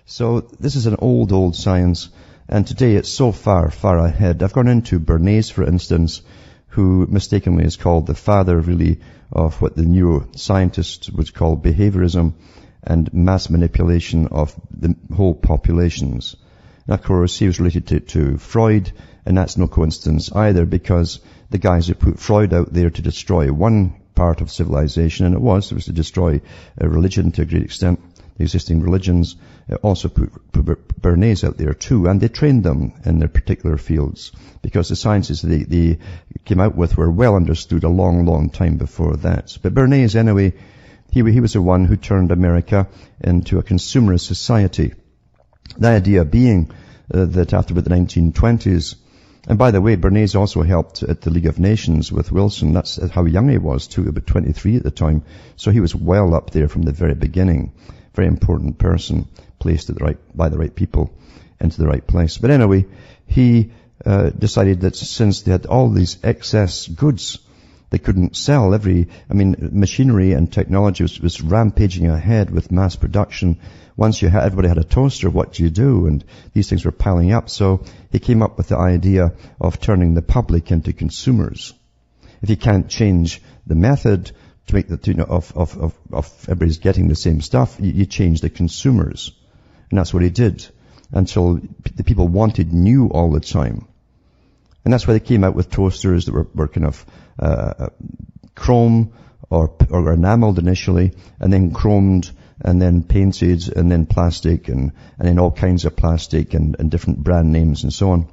So this is an old science, and today it's so far ahead. I've gone into Bernays, for instance, who mistakenly is called the father, really, of what the neuroscientists would call behaviorism and mass manipulation of the whole populations. And of course, he was related to Freud, and that's no coincidence either, because the guys who put Freud out there to destroy one part of civilization, and it was to destroy a religion to a great extent, the existing religions, also put Bernays out there too, and they trained them in their particular fields, because the sciences they came out with were well understood a long time before that. But Bernays, anyway, he was the one who turned America into a consumerist society. The idea being that after about the 1920s, and by the way, Bernays also helped at the League of Nations with Wilson. That's how young he was too, about 23 at the time. So he was well up there from the very beginning. Very important person, placed by the right people into the right place. But anyway, he decided that since they had all these excess goods they couldn't sell, machinery and technology was rampaging ahead with mass production. Once everybody had a toaster, what do you do? And these things were piling up. So he came up with the idea of turning the public into consumers. If you can't change the method to make of everybody's getting the same stuff, you change the consumers. And that's what he did, until the people wanted new all the time. And that's why they came out with toasters that were kind of chrome or enameled initially, and then chromed, and then painted, and then plastic, and then all kinds of plastic and different brand names and so on.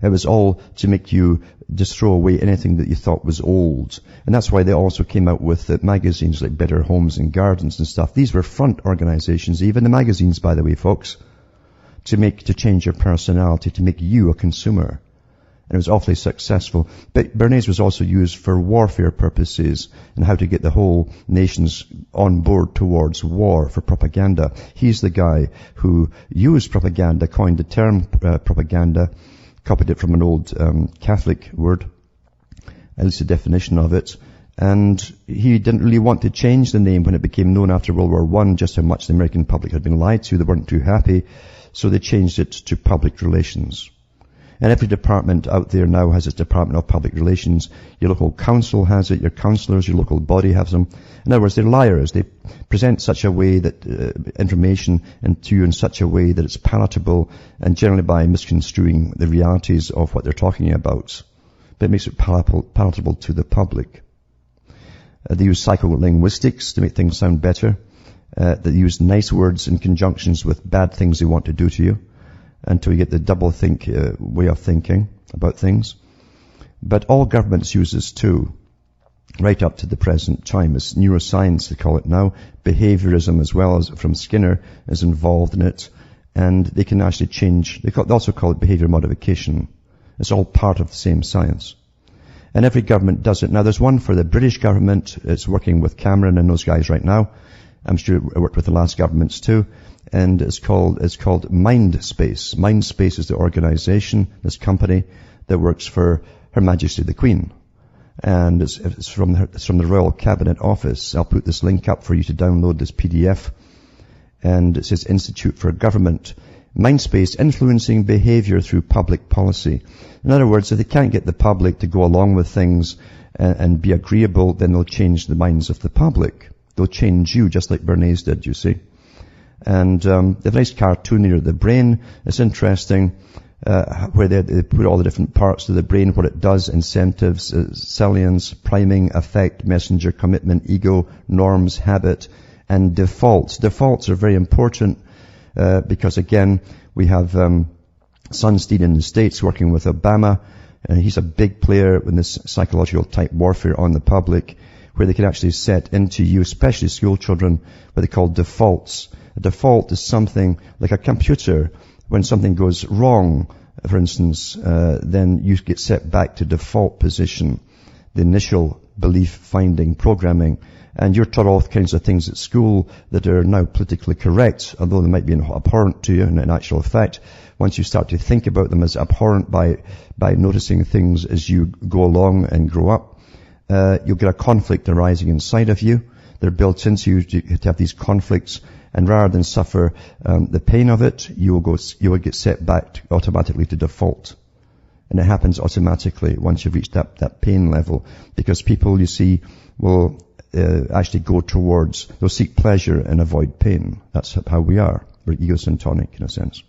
It was all to make you just throw away anything that you thought was old. And that's why they also came out with magazines like Better Homes and Gardens and stuff. These were front organizations, even the magazines, by the way, folks, to change your personality, to make you a consumer. And it was awfully successful. But Bernays was also used for warfare purposes and how to get the whole nations on board towards war for propaganda. He's the guy who used propaganda, coined the term propaganda, copied it from an old Catholic word, at least a definition of it. And he didn't really want to change the name when it became known after World War I just how much the American public had been lied to. They weren't too happy, so they changed it to public relations. And every department out there now has its Department of Public Relations. Your local council has it, your councillors, your local body has them. In other words, they're liars. They present such a way that information to you in such a way that it's palatable, and generally by misconstruing the realities of what they're talking about. But it makes it palatable to the public. They use psycholinguistics to make things sound better. They use nice words in conjunctions with bad things they want to do to you, until you get the double-think way of thinking about things. But all governments use this too, right up to the present time. It's neuroscience, they call it now. Behaviorism, as well as from Skinner, is involved in it. And they can actually change, they also call it behavior modification. It's all part of the same science. And every government does it. Now, there's one for the British government. It's working with Cameron and those guys right now. I'm sure it worked with the last governments too. And it's called Mindspace. Mindspace is the organization, this company that works for Her Majesty the Queen. And it's from the Royal Cabinet Office. I'll put this link up for you to download this PDF. And it says Institute for Government. Mindspace, influencing behavior through public policy. In other words, if they can't get the public to go along with things and be agreeable, then they'll change the minds of the public. They'll change you, just like Bernays did, you see. And they have a nice cartoon here of the brain. It's interesting, where they put all the different parts of the brain, what it does, incentives, salience, priming, affect, messenger, commitment, ego, norms, habit, and defaults. Defaults are very important, because again, we have Sunstein in the States working with Obama, and he's a big player in this psychological type warfare on the public, where they can actually set into you, especially school children, what they call defaults. A default is something like a computer. When something goes wrong, for instance, then you get set back to default position, the initial belief finding programming. And you're taught all kinds of things at school that are now politically correct, although they might be abhorrent to you in actual fact. Once you start to think about them as abhorrent by noticing things as you go along and grow up, you'll get a conflict arising inside of you. They're built into you to have these conflicts, And rather than suffer the pain of it, you will get set back automatically to default. And it happens automatically once you've reached that pain level. Because people, you see, will actually go towards, they'll seek pleasure and avoid pain. That's how we are. We're egocentric in a sense.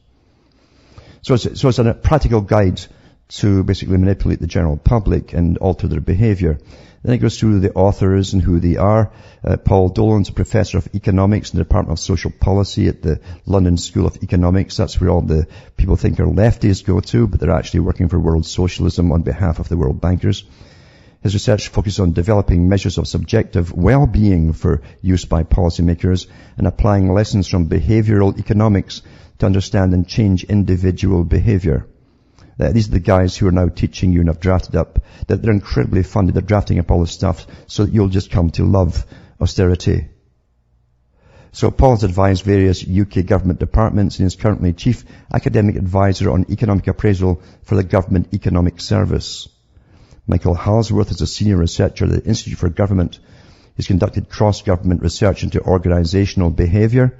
So it's a practical guide to basically manipulate the general public and alter their behavior. Then it goes through the authors and who they are. Paul Dolan's a professor of economics in the Department of Social Policy at the London School of Economics. That's where all the people think are lefties go to, but they're actually working for world socialism on behalf of the world bankers. His research focuses on developing measures of subjective well-being for use by policymakers and applying lessons from behavioral economics to understand and change individual behavior. These are the guys who are now teaching you and have drafted up, that they're incredibly funded. They're drafting up all this stuff so that you'll just come to love austerity. So Paul's advised various UK government departments and is currently Chief Academic Advisor on Economic Appraisal for the Government Economic Service. Michael Halsworth is a senior researcher at the Institute for Government. He's conducted cross-government research into organizational behavior,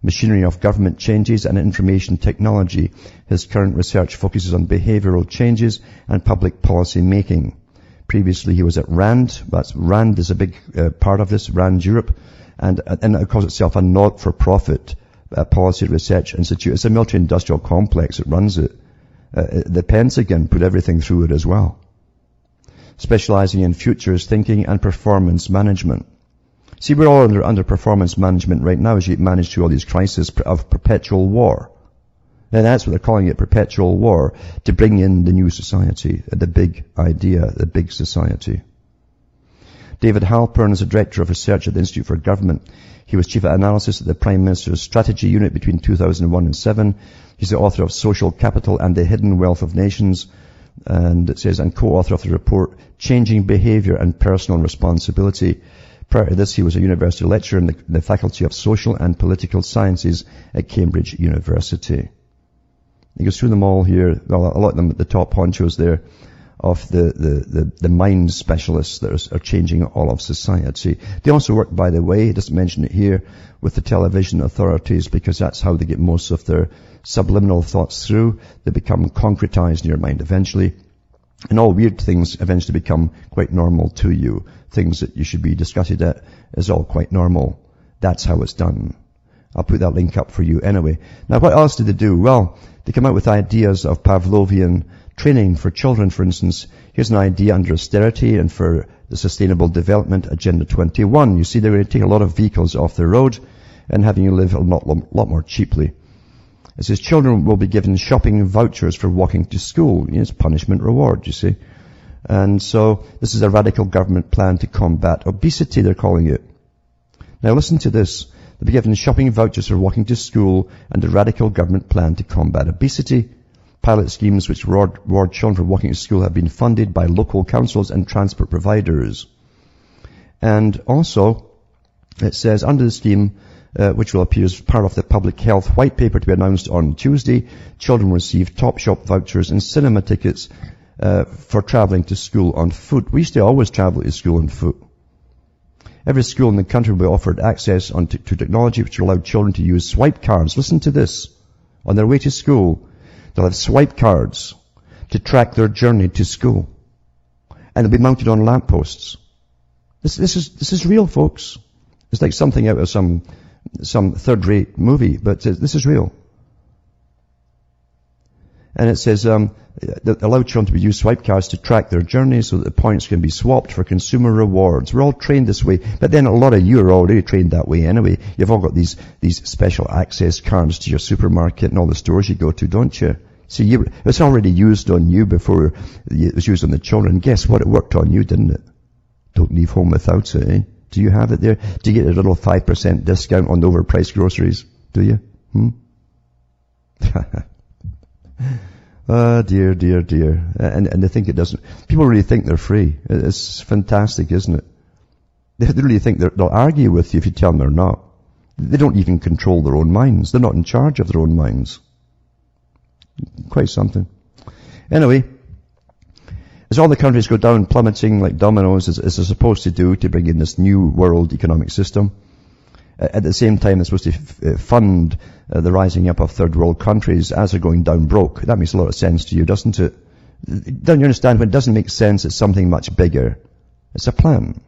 machinery of government changes and information technology. His current research focuses on behavioral changes and public policy making. Previously he was at RAND. RAND is a big part of this, RAND Europe, and it calls itself a not-for-profit policy research institute. It's a military-industrial complex that runs it. The Pentagon put everything through it as well. Specializing in futures thinking and performance management. See, we're all under performance management right now as you manage through all these crises of perpetual war. And that's what they're calling it, perpetual war, to bring in the new society, the big idea, the big society. David Halpern is a director of research at the Institute for Government. He was chief of analysis at the Prime Minister's Strategy Unit between 2001 and 2007. He's the author of Social Capital and the Hidden Wealth of Nations. And it says, and co-author of the report, Changing Behavior and Personal Responsibility. Prior to this, he was a university lecturer in the Faculty of Social and Political Sciences at Cambridge University. He goes through them all here, well, a lot of them at the top honchos there, of the mind specialists that are changing all of society. They also work, by the way, he doesn't mention it here, with the television authorities, because that's how they get most of their subliminal thoughts through. They become concretized in your mind eventually. And all weird things eventually become quite normal to you. Things that you should be disgusted at is all quite normal. That's how it's done. I'll put that link up for you anyway. Now, what else did they do? Well, they come out with ideas of Pavlovian training for children, for instance. Here's an idea under austerity and for the Sustainable Development Agenda 21. You see, they're going to take a lot of vehicles off the road and having you live a lot more cheaply. It says children will be given shopping vouchers for walking to school. It's punishment reward, you see. And so this is a radical government plan to combat obesity, they're calling it. Now listen to this. They'll be given shopping vouchers for walking to school and a radical government plan to combat obesity. Pilot schemes which reward children for walking to school have been funded by local councils and transport providers. And also, it says under the scheme, which will appear as part of the public health white paper to be announced on Tuesday, children will receive Topshop vouchers and cinema tickets for travelling to school on foot. We used to always travel to school on foot. Every school in the country will be offered access to technology which will allow children to use swipe cards. Listen to this. On their way to school, they'll have swipe cards to track their journey to school. And they'll be mounted on lampposts. This is real, folks. It's like something out of some third-rate movie, but this is real. And it says, allow children to use swipe cards to track their journey so that the points can be swapped for consumer rewards. We're all trained this way, but then a lot of you are already trained that way anyway. You've all got these special access cards to your supermarket and all the stores you go to, don't you? See, it's already used on you before it was used on the children. Guess what? It worked on you, didn't it? Don't leave home without it, eh? Do you have it there? Do you get a little 5% discount on the overpriced groceries? Do you? Oh, dear. And they think it doesn't. People really think they're free. It's fantastic, isn't it? They really think they'll argue with you if you tell them they're not. They don't even control their own minds. They're not in charge of their own minds. Quite something. Anyway, as all the countries go down plummeting like dominoes, as they're supposed to do to bring in this new world economic system, At the same time, they're supposed to fund the rising up of third world countries as they're going down broke. That makes a lot of sense to you, doesn't it? Don't you understand? When it doesn't make sense, it's something much bigger. It's a plan.